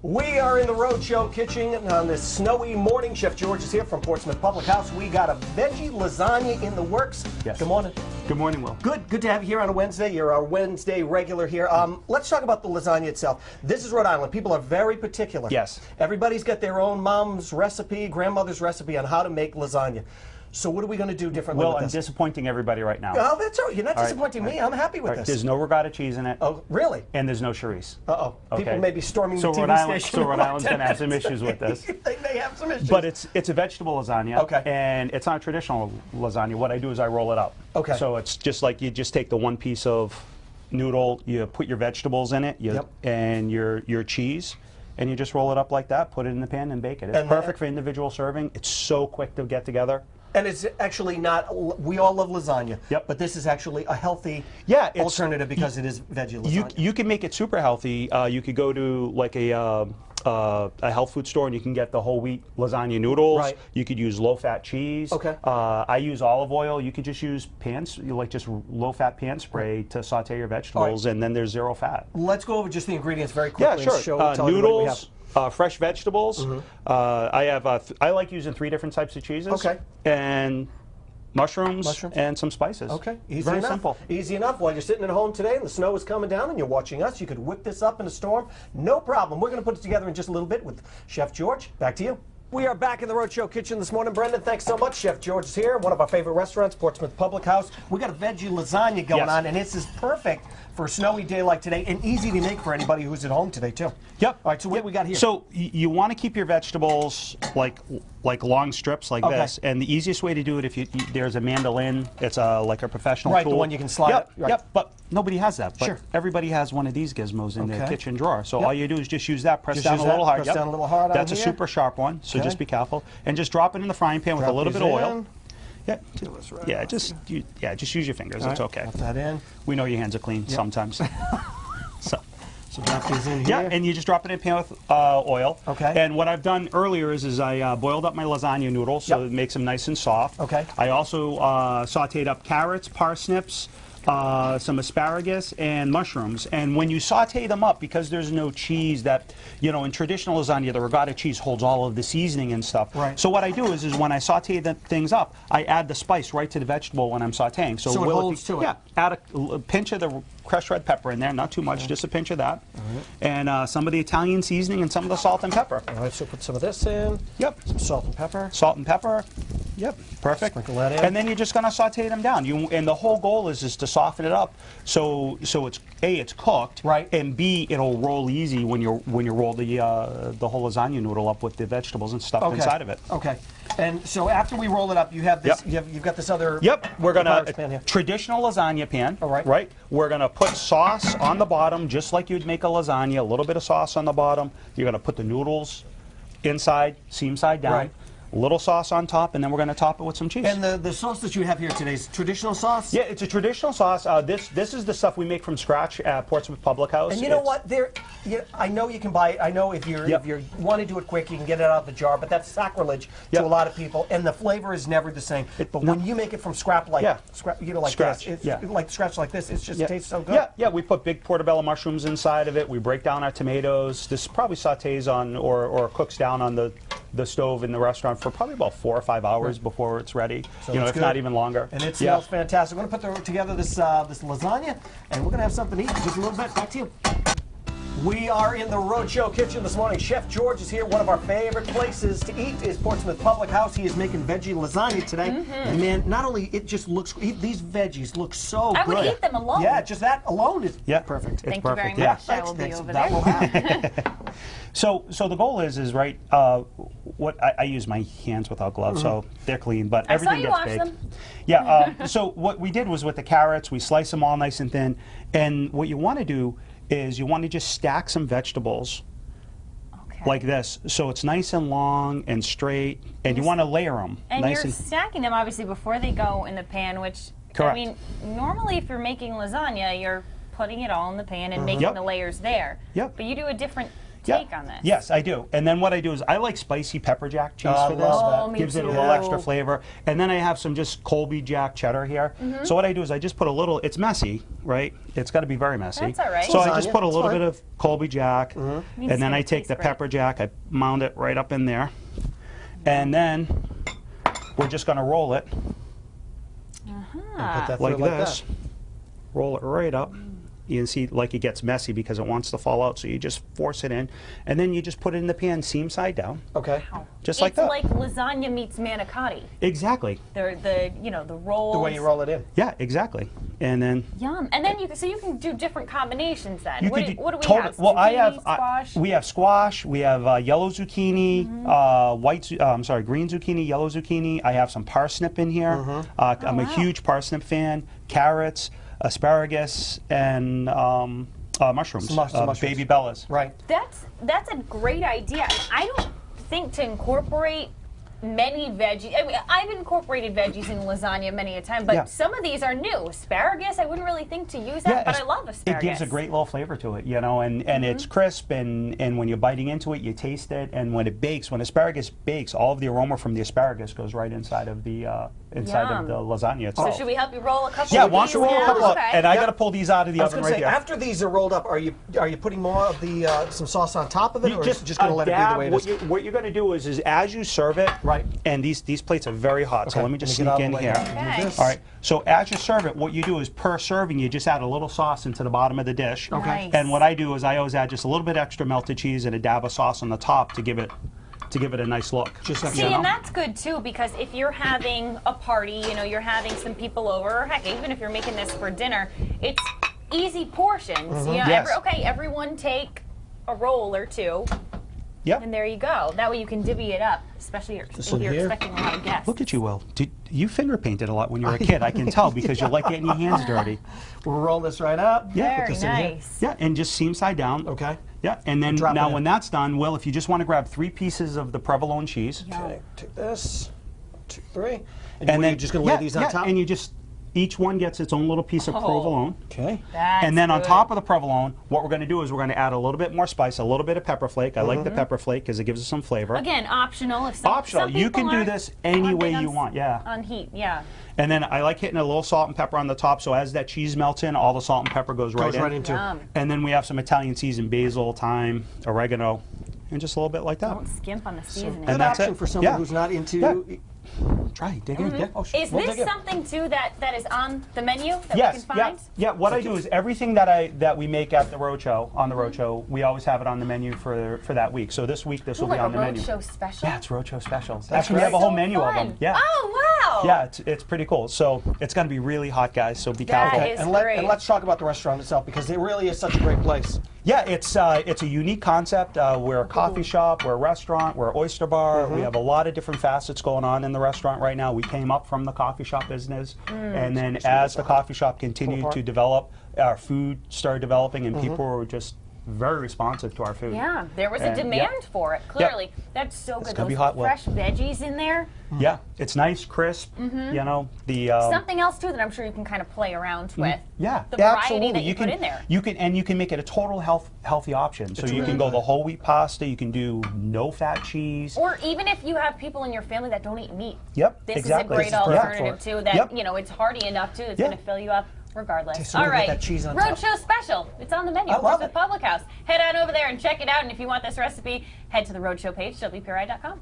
We are in the Roadshow kitchen on this snowy morning. Chef George is here from Portsmouth Public House. We got a veggie lasagna in the works. Yes. Good morning. Good morning, Will. Good to have you here on a Wednesday. You're our Wednesday regular here. Let's talk about the lasagna itself. This is Rhode Island. People are very particular. Yes. Everybody's got their own mom's recipe, grandmother's recipe on how to make lasagna. So what are we going to do differently with I'm this? disappointing everybody right now. Oh, that's all right. You're not disappointing me. I'm happy with this. There's no regatta cheese in it. Oh, really? And there's no chorizo. Uh-oh. Okay. People may be storming the TV station. So Rhode Island's going to have some issues with this. They may have some issues. But it's a vegetable lasagna. Okay. And it's not a traditional lasagna. What I do is I roll it up. Okay. So it's just like you just take the one piece of noodle, you put your vegetables in it, and your cheese, and you just roll it up like that, put it in the pan, and bake it. It's perfect for individual serving. It's so quick to get together. And it's actually not, we all love lasagna, Yep. but this is actually a healthy alternative because it is veggie lasagna. You can make it super healthy. You could go to like a health food store and you can get the whole wheat lasagna noodles. Right. You could use low-fat cheese. Okay. I use olive oil. You could just use just low-fat pan spray to saute your vegetables, and then there's zero fat. Let's go over just the ingredients very quickly. Yeah, sure. And tell everybody what we have. Fresh vegetables. I like using 3 different types of cheeses. Okay. And mushrooms and some spices. Okay. Very simple. Easy enough. While you're sitting at home today and the snow is coming down and you're watching us, you could whip this up in a storm. No problem. We're going to put it together in just a little bit with Chef George. Back to you. We are back in the Roadshow kitchen this morning. Brendan, thanks so much. Chef George is here, one of our favorite restaurants, Portsmouth Public House. We got a veggie lasagna going on, and this is perfect for a snowy day like today, and easy to make for anybody who's at home today, too. Yep. All right, so what do we got here? So you want to keep your vegetables like long strips like this, and the easiest way to do it, if there's a mandolin, it's like a professional tool. The one you can slide Yep, it. Right. Yep, but nobody has that. But Sure. everybody has one of these gizmos in their kitchen drawer. So all you do is just use that, press Just down use a little that, hard. press down a little hard on That's a here. super sharp one, so just be careful. And just drop it in the frying pan with a little bit of oil. Yeah, just use your fingers. It's okay. Drop that in. We know your hands are clean sometimes. So drop these in here. Yeah, and you just drop it in a pan with oil. Okay. And what I've done earlier is I boiled up my lasagna noodles so it makes them nice and soft. Okay. I also sauteed up carrots, parsnips, some asparagus, and mushrooms. And when you saute them up, because there's no cheese that, in traditional lasagna, the regatta cheese holds all of the seasoning and stuff. Right. So what I do is when I saute the things up, I add the spice right to the vegetable when I'm sauteing. So it holds to it. Yeah, add a pinch of the crushed red pepper in there, not too much, just a pinch of that. And some of the Italian seasoning and some of the salt and pepper. All right, so put some of this in. Yep. Some salt and pepper. Salt and pepper. Yep, perfect. Sprinkle that in. And then you're just going to saute them down. And the whole goal is to soften it up, so it's A, it's cooked, right, and B, it'll roll easy when you roll the whole lasagna noodle up with the vegetables and stuff inside of it. Okay. And so after we roll it up, you have this. You've got this other. Yep. We're gonna pan here. traditional lasagna pan. All right. Right. We're gonna put sauce on the bottom, just like you'd make a lasagna. A little bit of sauce on the bottom. You're gonna put the noodles inside, seam side down. Right. A little sauce on top, and then we're going to top it with some cheese. And the sauce that you have here today is traditional sauce? Yeah, it's a traditional sauce. This is the stuff we make from scratch at Portsmouth Public House. And you know what? I know you can buy it. I know if you want to do it quick, you can get it out of the jar, but that's sacrilege to a lot of people. And the flavor is never the same. But when you make it from scratch like scratch, this, like scratch like this, it just tastes so good. Yeah. We put big portobello mushrooms inside of it. We break down our tomatoes. This probably sautés on or cooks down on the stove in the restaurant for probably about 4 or 5 hours before it's ready. So if not even longer. And it smells fantastic. We're going to put together this lasagna, and we're going to have something to eat in just a little bit. Back to you. We are in the Roadshow kitchen this morning. Chef George is here. One of our favorite places to eat is Portsmouth Public House. He is making veggie lasagna today. And man, not only it just looks, these veggies look so good. I would eat them alone. Yeah, just that alone is perfect. Thank you very much. I will be over there. That will happen. So the goal is right. What I use my hands without gloves, so they're clean, but everything gets baked. Them. Yeah. So what we did was with the carrots, we slice them all nice and thin, and what you want to do is you want to just stack some vegetables like this, so it's nice and long and straight, and you want to layer them. And you're stacking them obviously before they go in the pan, which I mean, normally if you're making lasagna, you're putting it all in the pan and making the layers there. Yep. But you do a different take on this. Yes, I do. And then what I do is I like spicy pepper jack cheese for this. Oh, me Gives it a too. little extra flavor. And then I have some just Colby Jack cheddar here. So what I do is I just put a little, it's messy, right? It's got to be very messy. That's all right. So I Lasagna, just put a it's little fine. bit of Colby Jack, Means and it's then gonna I take taste the great. pepper jack, I mound it right up in there, and then we're just going to roll it Put that like through this. Roll it right up. You can see like it gets messy because it wants to fall out, so you just force it in, and then you just put it in the pan seam side down. Okay. Just like that. It's like lasagna meets manicotti. Exactly. The rolls. The way you roll it in. Yeah, exactly. And then Yum. And then you can do different combinations then. you What could do we have? Well, I have Zucchini, squash? we have squash, we have yellow zucchini, green zucchini, yellow zucchini. I have some parsnip in here. I'm a huge parsnip fan. Carrots, asparagus, and mushrooms, Some mushrooms. baby bellas. Right. That's a great idea. I don't think to incorporate many veggies. I mean, I've incorporated veggies in lasagna many a time, but Yeah. some of these are new. Asparagus, I wouldn't really think to use that, but I love asparagus. It gives a great little flavor to it, and it's crisp, and when you're biting into it, you taste it, and when it bakes, when asparagus bakes, all of the aroma from the asparagus goes right inside of the Yum. lasagna So itself. should we help you roll a couple Yeah, of why these don't you roll a now? couple up, Okay. and I got to pull these out of the I was oven going to right say, here. after these are rolled up, are you putting more of the some sauce on top of it, You or just going to let it be the way it is? What you're going to do is as you serve it, Right. and these plates are very hot, so Okay, let me just let me get sneak out in of the here. way. Okay. Move this. All right, so as you serve it, what you do is per serving, you just add a little sauce into the bottom of the dish. Okay. Nice. And what I do is I always add just a little bit extra melted cheese and a dab of sauce on the top to give it a nice look. Just like See, you know? and that's good too, because if you're having a party, you're having some people over, or heck, even if you're making this for dinner, it's easy portions. Yes. Everyone take a roll or two, Yep. and there you go. That way you can divvy it up, especially if in you're here? expecting a lot of guests. Look at you, Will. You finger painted a lot when you were a kid. I can tell because you like getting your hands dirty. We'll roll this right up. Yeah. Very Put this in here. nice. Yeah, and just seam side down. Okay. Yeah, and then Drop it now in. when that's done, Will, if you just want to grab 3 pieces of the provolone cheese, Okay. Take this. 2, 3. and you're then just going to lay these on top. and you just each one gets its own little piece of provolone. Okay. That's And then on good. top of the provolone, what we're going to do is we're going to add a little bit more spice, a little bit of pepper flake. I like the pepper flake because it gives it some flavor. Again, optional. If Optional. some You people can do aren't- this any aren't way big you on want. Yeah. On heat, yeah. And then I like hitting a little salt and pepper on the top, so as that cheese melts in, all the salt and pepper goes right Goes in. right into. Yum. And then we have some Italian seasoning, basil, thyme, oregano, and just a little bit like that. Don't skimp on the seasoning. Good And that's option it. for someone Yeah. who's not into. Yeah. Try, dig in. Yeah. Oh, Is we'll this dig in. something too that is on the menu that Yes, we can yeah, find? yeah. What I do is everything that we make at the roadshow, on the roadshow, we always have it on the menu for that week. So this week this Ooh, will be like a on the menu. roadshow special? Yeah, it's roadshow special. Actually, we great. have a whole So menu of fun. them. Yeah. Oh, wow. Yeah, it's pretty cool. So it's going to be really hot, guys. So be That careful. is And great. let's talk about the restaurant itself, because it really is such a great place. Yeah, it's a unique concept. We're a coffee shop, we're a restaurant, we're an oyster bar. We have a lot of different facets going on in the restaurant right now. We came up from the coffee shop business, and then as the coffee shop continued to develop, our food started developing, and people were just very responsive to our food. Yeah, there was a And, demand yeah. for it, clearly. That's so good. gonna be Those hot, Will. fresh veggies in there. Yeah, it's nice, crisp. You know the. Something else too that I'm sure you can kind of play around with. Yeah, The variety absolutely. that you put in there. You can make it a total healthy option. So It's you really can go good. the whole wheat pasta. You can do no fat cheese. Or even if you have people in your family that don't eat meat. Yep, This exactly. is a great This is perfect alternative for too. That Yep. it's hearty enough too. It's Yeah. going to fill you up regardless. Okay, so All we'll get right, that cheese on top. Roadshow special. It's on the menu. I of course, love with it. Public House. Head on over there and check it out. And if you want this recipe, head to the Roadshow page, WPRI.com.